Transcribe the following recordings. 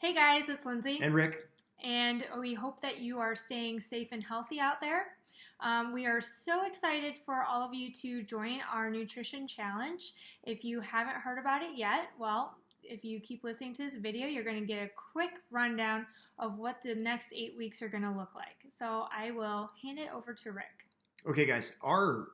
Hey guys, it's Lindsay. And Rick. And we hope that you are staying safe and healthy out there. We are so excited for all of you to join our nutrition challenge. If you haven't heard about it yet, well, if you keep listening to this video, you're going to get a quick rundown of what the next 8 weeks are going to look like. So I will hand it over to Rick. Okay, guys, our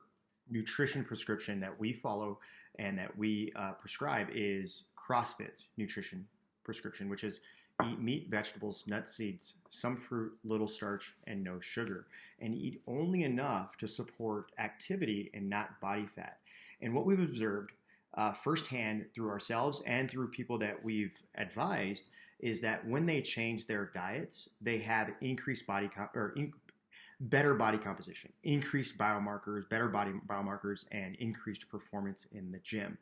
nutrition prescription that we follow and that we prescribe is CrossFit nutrition prescription, which is eat meat, vegetables, nuts, seeds, some fruit, little starch, and no sugar, and eat only enough to support activity and not body fat. And what we've observed firsthand through ourselves and through people that we've advised is that when they change their diets, they have increased better body composition, increased biomarkers, better body biomarkers, and increased performance in the gym.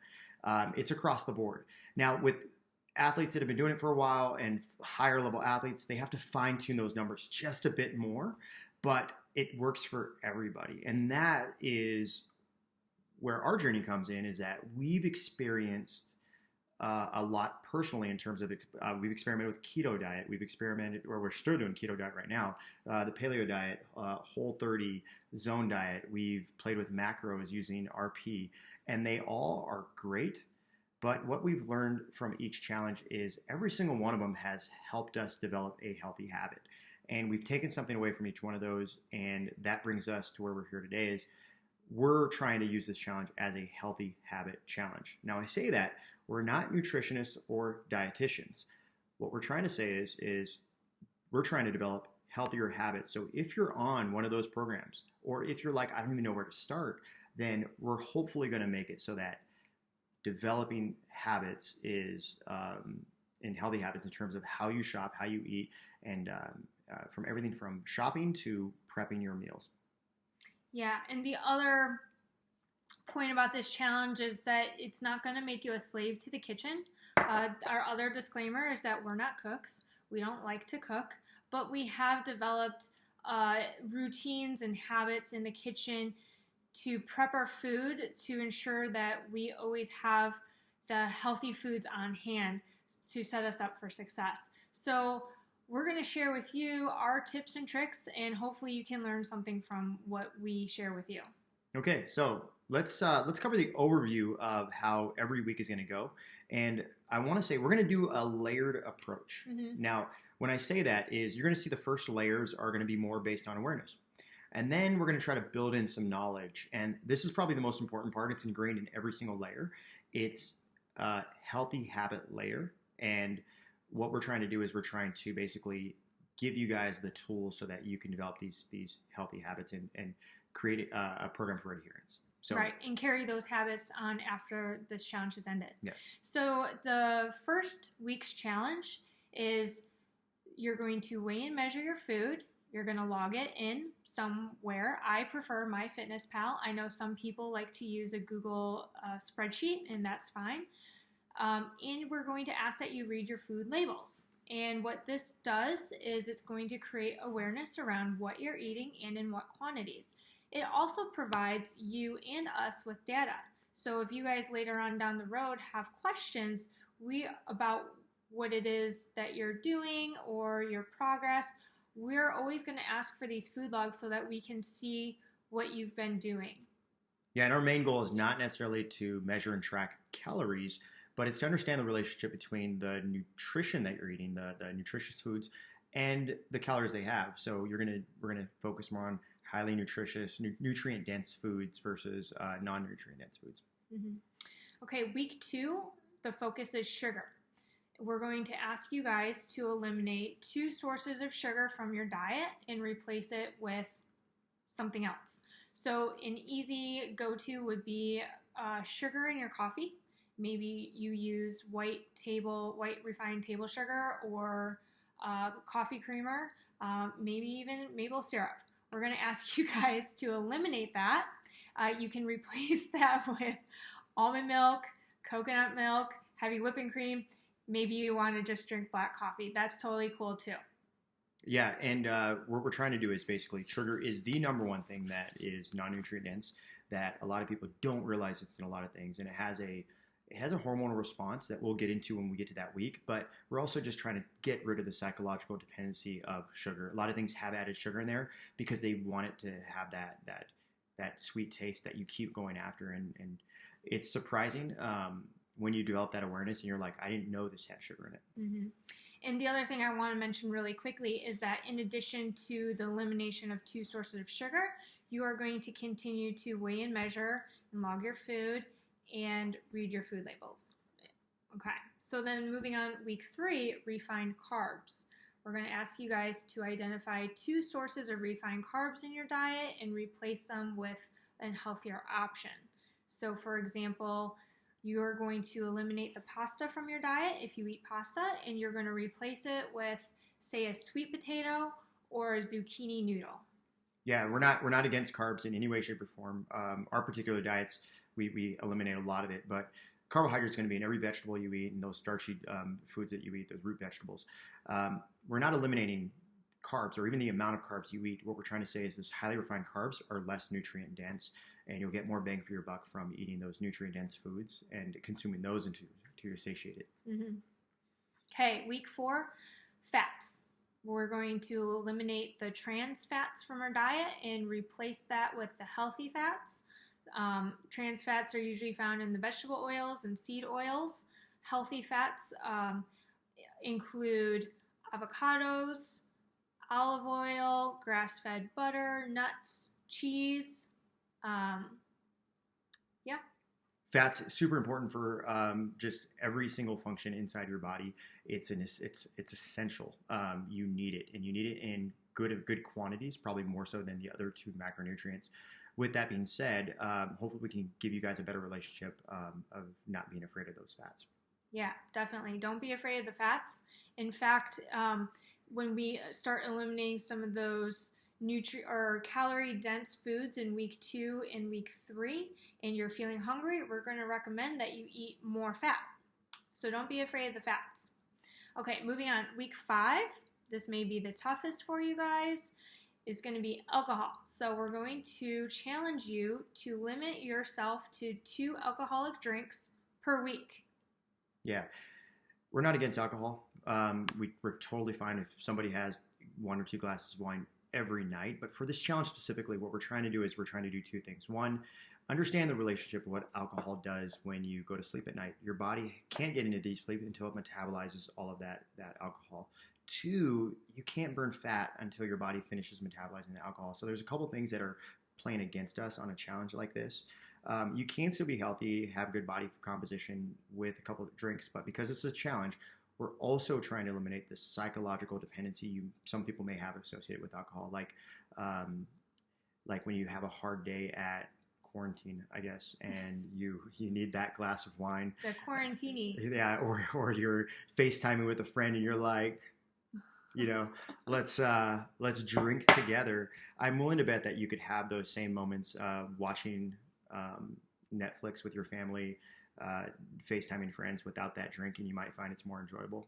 It's across the board. Now, with athletes that have been doing it for a while and higher level athletes, they have to fine tune those numbers just a bit more, but it works for everybody. And that is where our journey comes in, is that we've experienced a lot personally in terms of, we've experimented with keto diet. We've experimented, or we're still doing keto diet right now, the paleo diet, Whole30, zone diet. We've played with macros using RP, and they all are great. But what we've learned from each challenge is every single one of them has helped us develop a healthy habit. And we've taken something away from each one of those, and that brings us to where we're here today is we're trying to use this challenge as a healthy habit challenge. Now, I say that we're not nutritionists or dietitians. What we're trying to say is we're trying to develop healthier habits. So if you're on one of those programs, or if you're like, I don't even know where to start, then we're hopefully going to make it so that developing habits is in healthy habits in terms of how you shop, how you eat, and from everything from shopping to prepping your meals. Yeah, and the other point about this challenge is that it's not going to make you a slave to the kitchen. Our other disclaimer is that we're not cooks. We don't like to cook, but we have developed routines and habits in the kitchen to prep our food to ensure that we always have the healthy foods on hand to set us up for success. So we're going to share with you our tips and tricks, and hopefully you can learn something from what we share with you. Okay, so let's cover the overview of how every week is going to go. And I want to say we're going to do a layered approach. Mm-hmm. Now, when I say that is you're going to see the first layers are going to be more based on awareness. And then we're going to try to build in some knowledge. And this is probably the most important part. It's ingrained in every single layer. It's a healthy habit layer. And what we're trying to do is we're trying to basically give you guys the tools so that you can develop these healthy habits and create a program for adherence. So, right, and carry those habits on after this challenge has ended. Yes. So the first week's challenge is you're going to weigh and measure your food. You're going to log it in somewhere. I prefer MyFitnessPal. I know some people like to use a Google spreadsheet, and that's fine. And we're going to ask that you read your food labels. And what this does is it's going to create awareness around what you're eating and in what quantities. It also provides you and us with data. So if you guys later on down the road have questions about what it is that you're doing or your progress, we're always going to ask for these food logs so that we can see what you've been doing. Yeah, and our main goal is not necessarily to measure and track calories, but it's to understand the relationship between the nutrition that you're eating, the nutritious foods, and the calories they have. So we're gonna focus more on highly nutritious, nutrient-dense foods versus non-nutrient-dense foods. Mm-hmm. Okay, week 2, the focus is sugar. We're going to ask you guys to eliminate 2 sources of sugar from your diet and replace it with something else. So an easy go-to would be sugar in your coffee. Maybe you use white refined table sugar or coffee creamer, maybe even maple syrup. We're going to ask you guys to eliminate that. You can replace that with almond milk, coconut milk, heavy whipping cream. Maybe you want to just drink black coffee. That's totally cool too. Yeah, and what we're trying to do is basically sugar is the number one thing that is non-nutrient dense that a lot of people don't realize it's in a lot of things, and it has a it has a hormonal response that we'll get into when we get to that week, but we're also just trying to get rid of the psychological dependency of sugar. A lot of things have added sugar in there because they want it to have that sweet taste that you keep going after. And it's surprising when you develop that awareness and you're like, I didn't know this had sugar in it. Mm-hmm. And the other thing I want to mention really quickly is that in addition to the elimination of 2 sources of sugar, you are going to continue to weigh and measure and log your food and read your food labels. Okay, so then moving on, week 3, refined carbs. We're going to ask you guys to identify 2 sources of refined carbs in your diet and replace them with a healthier option. So for example, you're going to eliminate the pasta from your diet if you eat pasta, and you're going to replace it with, say, a sweet potato or a zucchini noodle. Yeah, we're not against carbs in any way, shape, or form. Our particular diets, we eliminate a lot of it, but carbohydrates are going to be in every vegetable you eat and those starchy foods that you eat, those root vegetables. We're not eliminating carbs or even the amount of carbs you eat. What we're trying to say is those highly refined carbs are less nutrient dense, and you'll get more bang for your buck from eating those nutrient dense foods and consuming those until you're satiated. Mm-hmm. Okay, week 4, fats. We're going to eliminate the trans fats from our diet and replace that with the healthy fats. Trans fats are usually found in the vegetable oils and seed oils. Healthy fats include avocados, olive oil, grass-fed butter, nuts, cheese. Fats super important for just every single function inside your body. It's essential. You need it, and you need it in good quantities, probably more so than the other 2 macronutrients. With that being said, hopefully we can give you guys a better relationship of not being afraid of those fats. Yeah, definitely. Don't be afraid of the fats. In fact, when we start eliminating some of those calorie-dense foods in week 2 and week 3, and you're feeling hungry, we're going to recommend that you eat more fat. So don't be afraid of the fats. Okay, moving on. Week 5, this may be the toughest for you guys, is going to be alcohol. So we're going to challenge you to limit yourself to 2 alcoholic drinks per week. Yeah, we're not against alcohol. We're totally fine if somebody has 1 or 2 glasses of wine every night. But for this challenge specifically, what we're trying to do is we're trying to do 2 things. 1, understand the relationship of what alcohol does when you go to sleep at night. Your body can't get into deep sleep until it metabolizes all of that alcohol. 2, you can't burn fat until your body finishes metabolizing the alcohol. So there's a couple things that are playing against us on a challenge like this. You can still be healthy, have good body composition with a couple of drinks, but because this is a challenge, we're also trying to eliminate the psychological dependency some people may have associated with alcohol, like when you have a hard day at quarantine, I guess, and you need that glass of wine. The quarantini. Yeah, or you're FaceTiming with a friend and you're like, let's drink together. I'm willing to bet that you could have those same moments watching Netflix with your family, FaceTiming friends without that drink, and you might find it's more enjoyable.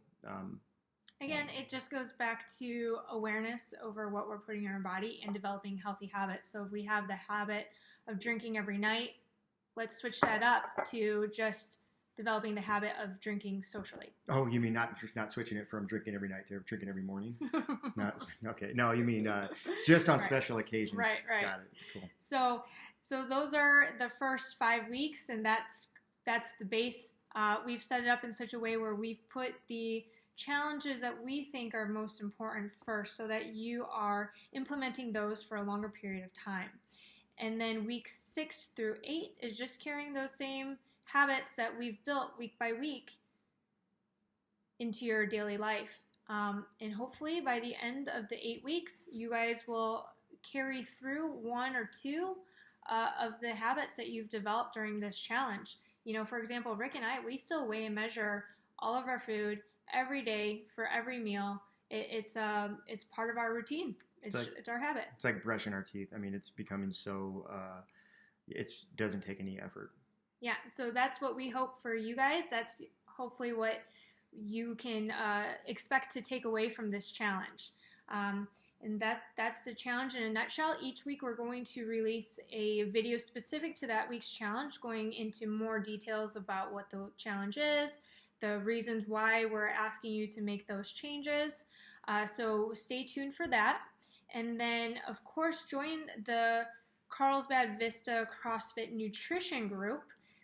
Again, it just goes back to awareness over what we're putting in our body and developing healthy habits. So if we have the habit of drinking every night, let's switch that up to just developing the habit of drinking socially. Oh, you mean not switching it from drinking every night to drinking every morning? Okay. No, you mean just on special occasions. Right. Got it. Cool. So those are the first 5 weeks, and that's the base. We've set it up in such a way where we've put the challenges that we think are most important first, so that you are implementing those for a longer period of time. And then weeks 6 through 8 is just carrying those same habits that we've built week by week into your daily life. And hopefully by the end of the 8 weeks, you guys will carry through 1 or 2 of the habits that you've developed during this challenge. For example, Rick and I, we still weigh and measure all of our food every day for every meal. It's part of our routine. It's our habit. It's like brushing our teeth. I mean, it's becoming so, it doesn't take any effort. Yeah, so that's what we hope for you guys. That's hopefully what you can expect to take away from this challenge. And that's the challenge in a nutshell. Each week we're going to release a video specific to that week's challenge, going into more details about what the challenge is, the reasons why we're asking you to make those changes. So stay tuned for that. And then, of course, join the Carlsbad Vista CrossFit Nutrition Group,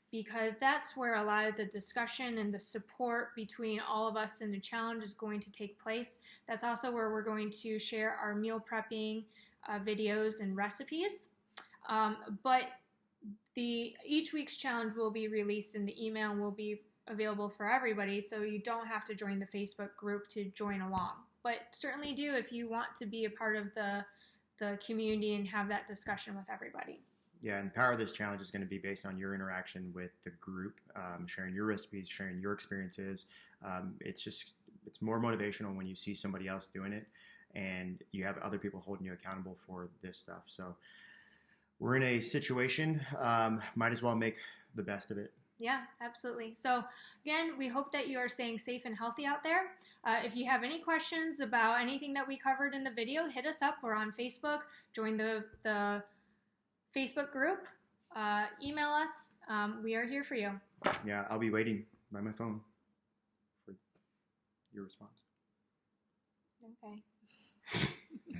because that's where a lot of the discussion and the support between all of us in the challenge is going to take place. That's also where we're going to share our meal prepping videos and recipes. But each week's challenge will be released in the email and will be available for everybody, so you don't have to join the Facebook group to join along. But certainly do if you want to be a part of the community and have that discussion with everybody. Yeah, and the power of this challenge is going to be based on your interaction with the group, sharing your recipes, sharing your experiences. It's more motivational when you see somebody else doing it and you have other people holding you accountable for this stuff. So we're in a situation, might as well make the best of it. Yeah, absolutely. So again, we hope that you are staying safe and healthy out there. If you have any questions about anything that we covered in the video, hit us up. We're on Facebook. Join the Facebook group. Email us. We are here for you. Yeah, I'll be waiting by my phone for your response. Okay.